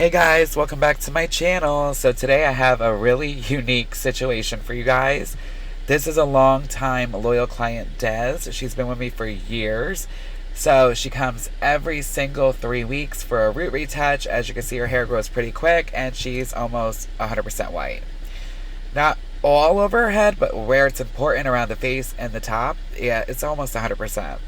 Hey guys, welcome back to my channel. So today I have a really unique situation for you guys. This is a long time loyal client, Des. She's been with me for years. So she comes every single 3 weeks for a root retouch. As you can see, her hair grows pretty quick and she's almost 100% white. Not all over her head, but where it's important, around the face and the top, yeah, it's almost 100%.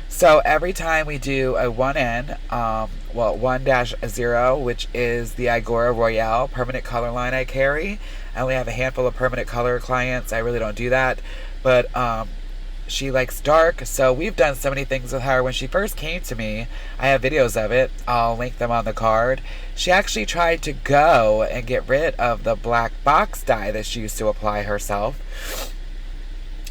So every time we do a 1N, 1-0, which is the Agora Royale permanent color line I carry. I only have a handful of permanent color clients. I really don't do that. But she likes dark, so we've done so many things with her. When she first came to me, I have videos of it. I'll link them on the card. She actually tried to go and get rid of the black box dye that she used to apply herself.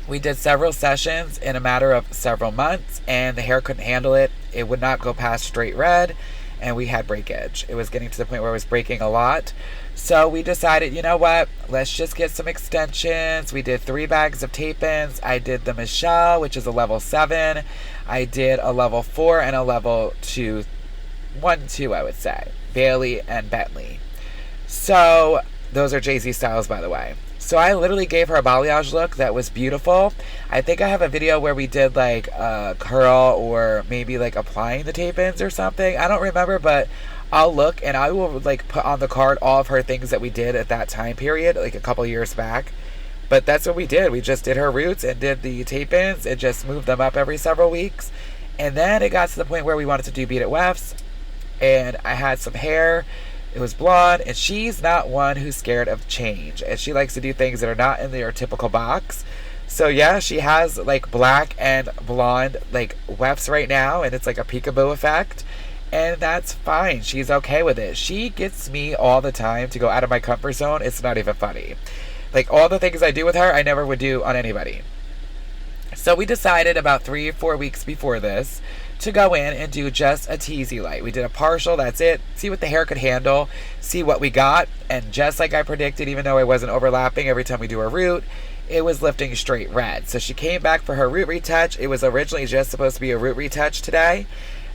We did several sessions in a matter of several months, and the hair couldn't handle it. It would not go past straight red, and we had breakage. It was getting to the point where it was breaking a lot. So we decided, you know what, let's just get some extensions. We did 3 bags of tape-ins. I did the Michelle, which is a level 7. I did a level 4 and a level 2, 1-2, I would say. Bailey and Bentley. So those are Jay-Z styles, by the way. So I literally gave her a balayage look that was beautiful. I think I have a video where we did like a curl or maybe like applying the tape-ins or something. I don't remember, but I'll look and I will like put on the card all of her things that we did at that time period, like a couple years back. But that's what we did. We just did her roots and did the tape-ins and just moved them up every several weeks. And then it got to the point where we wanted to do beaded wefts, and I had some hair. It was blonde, and she's not one who's scared of change, and she likes to do things that are not in their typical box. So yeah, she has like black and blonde like wefts right now, and it's like a peekaboo effect, and that's fine. She's okay with it. She gets me all the time to go out of my comfort zone. It's not even funny. Like all the things I do with her, I never would do on anybody. So we decided about 3 or 4 weeks before this to go in and do just a teasy light. We did a partial, that's it. See what the hair could handle, see what we got, and just like I predicted, even though it wasn't overlapping every time we do a root, it was lifting straight red. So she came back for her root retouch. It was originally just supposed to be a root retouch today,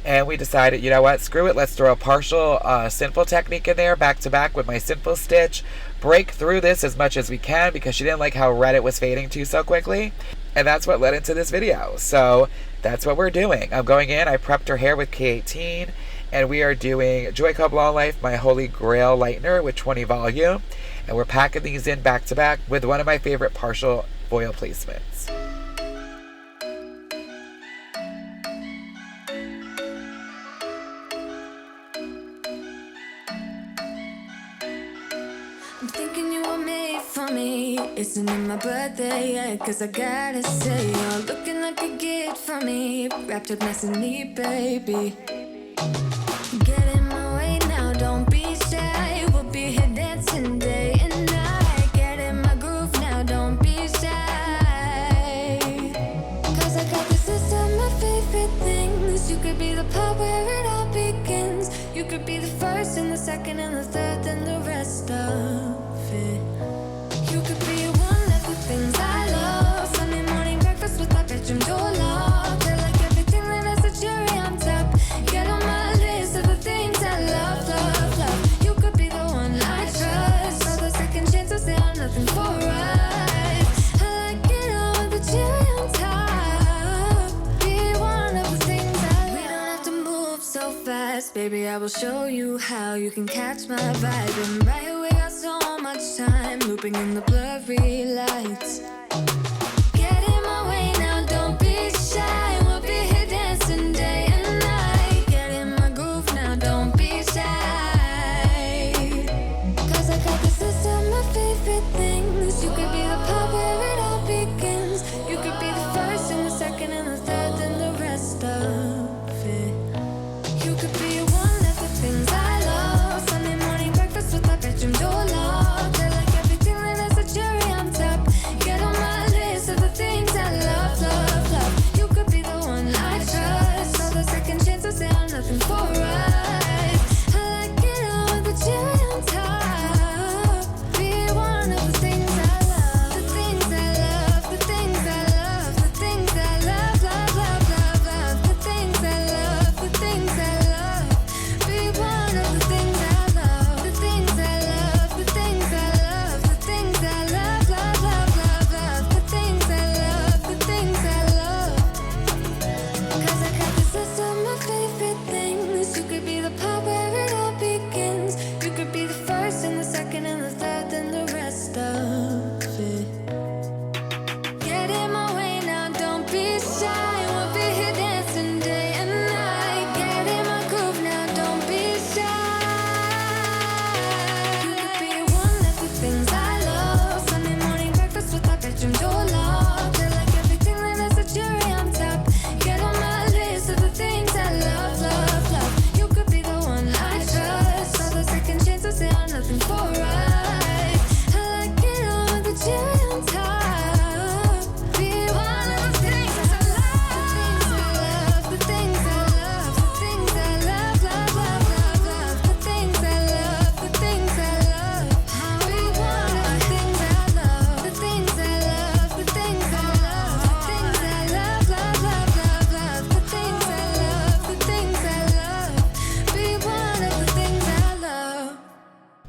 and we decided, you know what, screw it, let's throw a partial Sinful technique in there, back to back with my Sinful stitch, break through this as much as we can because she didn't like how red it was fading to so quickly. And that's what led into this video. So that's what we're doing. I'm going in, I prepped her hair with K18, and we are doing Joico Long Life, my holy grail lightener with 20 volume. And we're packing these in back to back with one of my favorite partial foil placements. I'm thinking you were made for me. Isn't it my birthday yet? Cause I gotta say, you're looking like a gift for me. Wrapped up nice and neat, baby. Get in my way now, don't be shy. We'll be here dancing day and night. Get in my groove now, don't be shy. Cause I got this list of my favorite things. You could be the part where it all begins. You could be the first and the second and the third and the rest of it. You could be one of the things I love. Sunday morning breakfast with our bedroom door locked. I like everything that has a cherry on top. Get on my list of the things I love, love, love. You could be the one I trust. All the second chances, they are nothing for us. I like it all with the cherry on top. Be one of the things I love. We don't have to move so fast, baby, I will show you how you can catch my vibe. And right away, got so much time looping in the blurry lights. Get in my way now, don't be shy. We'll be here dancing day and night. Get in my groove now, don't be shy. Cause I got this list of my favorite things. You could be the part where it all begins. You could be the first and the second and the third and the rest of it. You could be one of the things I love. Sunday morning breakfast with our bedroom door locked. I like everything that has a cherry on top. Get on my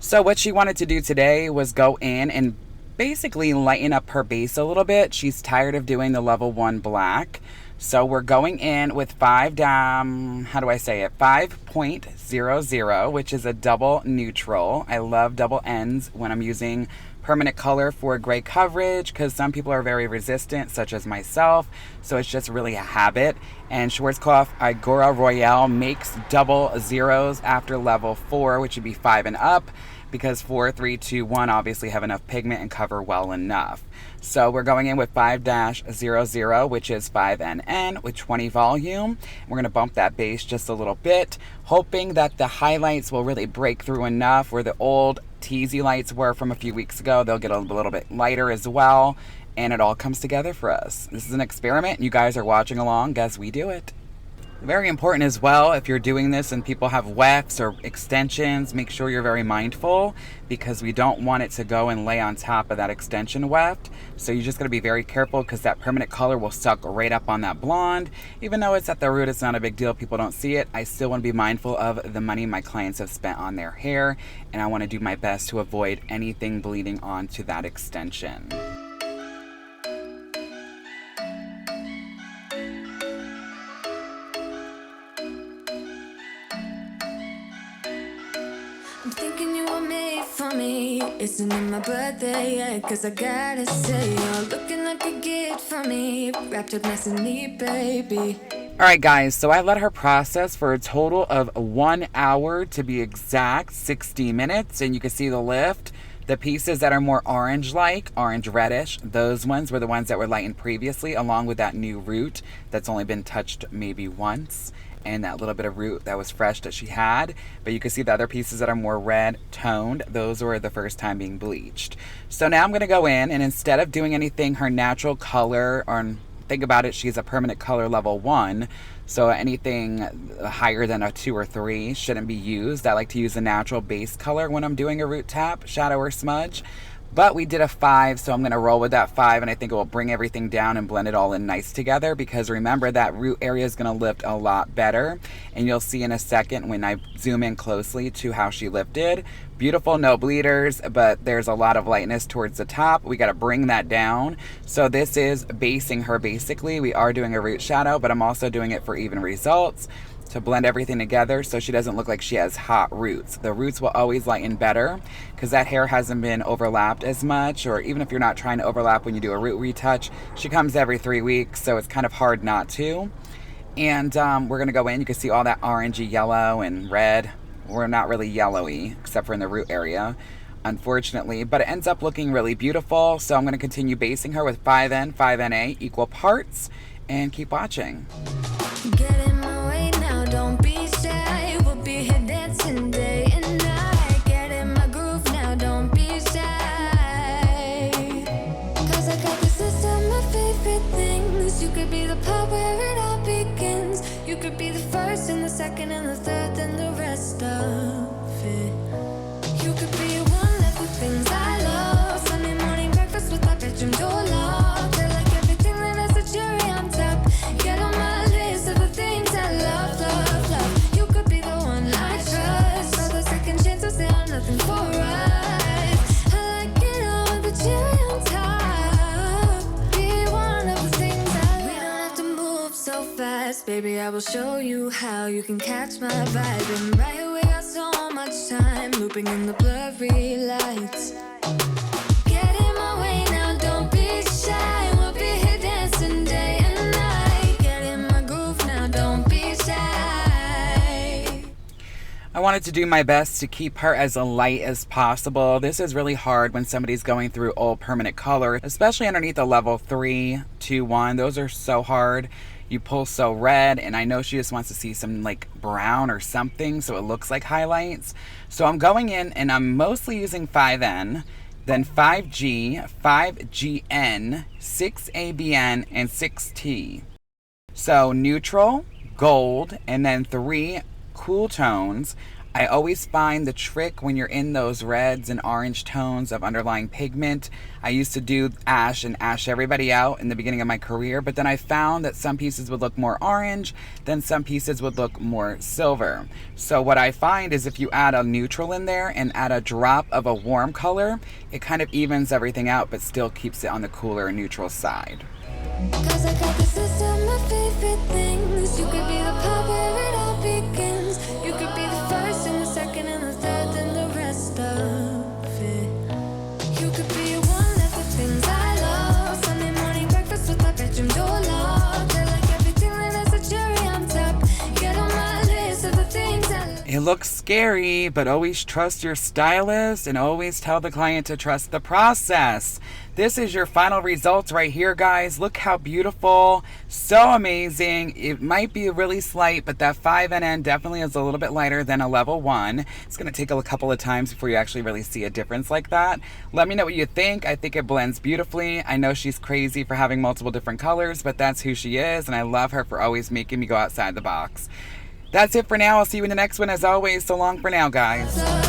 So what she wanted to do today was go in and basically lighten up her base a little bit. She's tired of doing the level 1 black. So we're going in with 5.00, which is a double neutral. I love double ends when I'm using permanent color for gray coverage because some people are very resistant, such as myself. So it's just really a habit. And Schwarzkopf Agora Royale makes double zeros after level 4, which would be 5 and up, because 4, 3, 2, 1 obviously have enough pigment and cover well enough. So we're going in with 5-00, which is 5NN with 20 volume. We're going to bump that base just a little bit, hoping that the highlights will really break through enough where the old teasy lights were from a few weeks ago. They'll get a little bit lighter as well, and it all comes together for us. This is an experiment. You guys are watching along as we do it. Very important as well, if you're doing this and people have wefts or extensions, make sure you're very mindful because we don't want it to go and lay on top of that extension weft. So you just got to be very careful because that permanent color will suck right up on that blonde. Even though it's at the root, it's not a big deal. People don't see it. I still want to be mindful of the money my clients have spent on their hair, and I want to do my best to avoid anything bleeding onto that extension. I'm thinking you were made for me. Isn't it my birthday yet? Cause I gotta say, you're looking like a gift for me. Wrapped up nice and neat, baby. Alright guys, so I let her process for a total of 1 hour, to be exact, 60 minutes. And you can see the lift. The pieces that are more orange-like, orange-reddish, those ones were the ones that were lightened previously, along with that new root that's only been touched maybe once, and that little bit of root that was fresh that she had. But you can see the other pieces that are more red toned, those were the first time being bleached. So now I'm going to go in, and instead of doing anything her natural color, or think about it, she's a permanent color level 1, so anything higher than a 2 or 3 shouldn't be used. I like to use a natural base color when I'm doing a root tap, shadow, or smudge. But we did a 5, so I'm going to roll with that 5, and I think it will bring everything down and blend it all in nice together, because remember, that root area is going to lift a lot better, and you'll see in a second when I zoom in closely to how she lifted. Beautiful, no bleeders, but there's a lot of lightness towards the top. We got to bring that down. So this is basing her basically. We are doing a root shadow, but I'm also doing it for even results, to blend everything together so she doesn't look like she has hot roots. The roots will always lighten better because that hair hasn't been overlapped as much, or even if you're not trying to overlap when you do a root retouch, she comes every 3 weeks, so it's kind of hard not to. And we're gonna go in, you can see all that orangey yellow and red. We're not really yellowy except for in the root area, unfortunately, but it ends up looking really beautiful. So I'm gonna continue basing her with 5N, 5NA equal parts, and keep watching. Get in my way now, don't be shy. We'll be here dancing day and night. Get in my groove now, don't be shy. Cause I got this list of my favorite things. You could be the part where it all begins. You could be the first and the second and the third and the rest of it. You could be one of the things I love. Sunday morning breakfast with my bedroom door locked. I like everything that has a cherry on top. Get on my list of the things I love, love, love. You could be the one I trust. All the second chances, they are nothing for us. I like it all with the cherry on top. Be one of the things I love. We don't have to move so fast, baby. I will show you how you can catch my vibe. And right here we got so much time, looping in the blurry lights. Get in my way now, don't be shy. We'll be here dancing day and night. Get in my groove now, don't be shy. I wanted to do my best to keep her as light as possible. This is really hard when somebody's going through old permanent color, especially underneath a level 3, 2, 1. Those are so hard. You pull so red, and I know she just wants to see some like brown or something so it looks like highlights. So I'm going in and I'm mostly using 5N, then 5G, 5GN, 6ABN, and 6T. So neutral, gold, and then 3 cool tones. I always find the trick when you're in those reds and orange tones of underlying pigment. I used to do ash and ash everybody out in the beginning of my career, but then I found that some pieces would look more orange, then some pieces would look more silver. So what I find is if you add a neutral in there and add a drop of a warm color, it kind of evens everything out, but still keeps it on the cooler neutral side. 'Cause I got the system of favorite things. You could be the part where it all begins. You could be the first and the second and the third and the rest of it. You could be one of the things I love. Sunday morning breakfast with my bedroom door locked. I like everything that has a cherry on top. Get on my list of the things I love. It looks scary, but always trust your stylist and always tell the client to trust the process. This is your final results right here, guys. Look how beautiful. So amazing. It might be really slight, but that 5NN definitely is a little bit lighter than a level 1. It's going to take a couple of times before you actually really see a difference like that. Let me know what you think. I think it blends beautifully. I know she's crazy for having multiple different colors, but that's who she is, and I love her for always making me go outside the box. That's it for now. I'll see you in the next one. As always, so long for now, guys.